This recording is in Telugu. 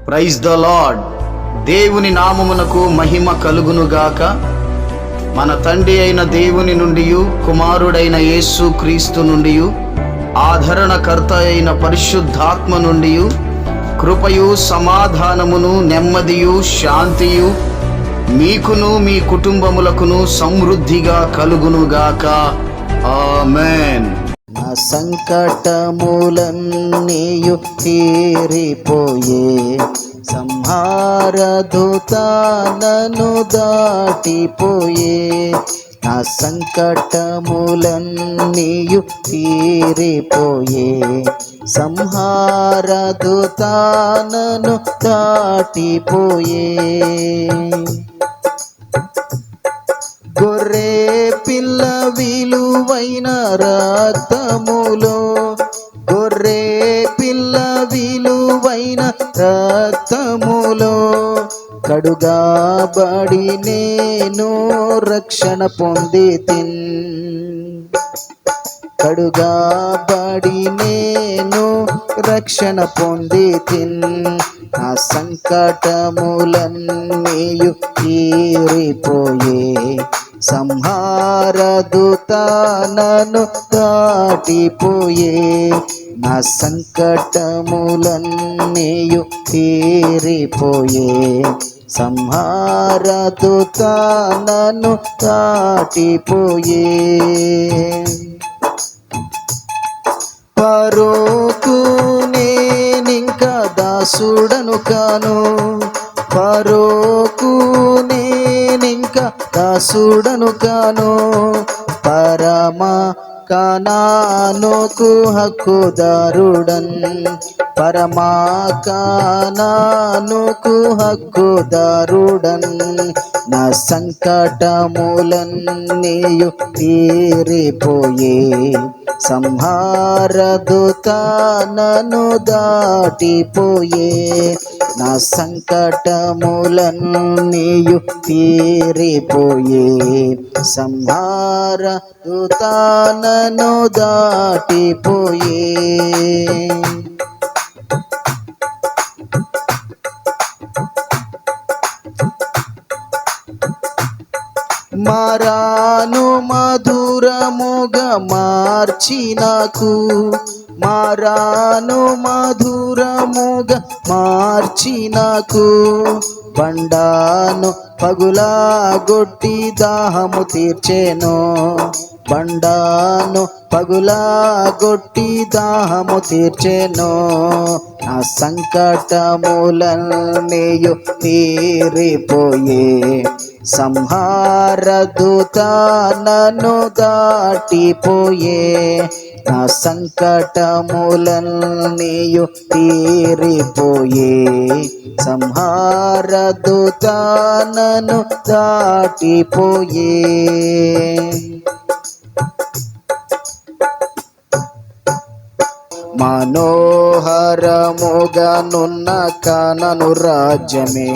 Praise the lord. దేవుని నామమునకు మహిమ కలుగునుగాక. మన తండ్రి అయిన దేవుని నుండి, కుమారుడైన యేసు క్రీస్తు నుండి, ఆదరణకర్త అయిన పరిశుద్ధాత్మ నుండి కృపయు సమాధానమును నెమ్మదియు శాంతియు మీకును మీ కుటుంబములకును సమృద్ధిగా కలుగునుగాక. ఆమేన్. నా సంకటములన్నీయు తీరిపోయే సంహారదూత నన్ను దాటిపోయే. నా సంకటములన్నీయు తీరిపోయే సంహారదూత నన్ను దాటిపోయే. గొర్రె పిల్ల విలువైన రక్తములో, గొర్రె పిల్ల విలువైన రక్తములో కడుగాబడి నేను రక్షణ పొందితిన్. కడుగాబడి నేను రక్షణ పొందితిన్. నా సంకటములన్నీయు తీరిపోయే సంహారదూత నన్ను దాటిపోయే. నా సంకటములన్నీయు తీరిపోయే సంహారదూత నన్ను దాటిపోయే. ఫరోకు నేనింక దాసుడను కాను, ఫరోకు నేనింక దాసుడను కాను. పరమ కానానుకు హక్కుదారుడన్, పరమా కానానుకు హక్కుదారుడన్. నా సంకటములన్నీయు తీరిపోయే సంహారదూత నన్ను దాటిపోయే. నా సంకటములన్నీయు తీరిపోయే సంహారదూత నన్ను దాటిపోయే. మారాను మధురముగా మార్చి నాకు, మారాను మధురముగా మార్చి నాకు. బండాను పగులాగొట్టి దాహము తీర్చెను, బండాను పగులాగొట్టి దాహము తీర్చెను. నా సంకటములన్నీయు తీరిపోయే సంహారదూత నన్ను దాటిపోయే. నా సంకటములన్నీయు తీరిపోయే సంహారదూత నన్ను దాటిపోయే. మనోహరముగా నున్న కానాను రాజ్యమే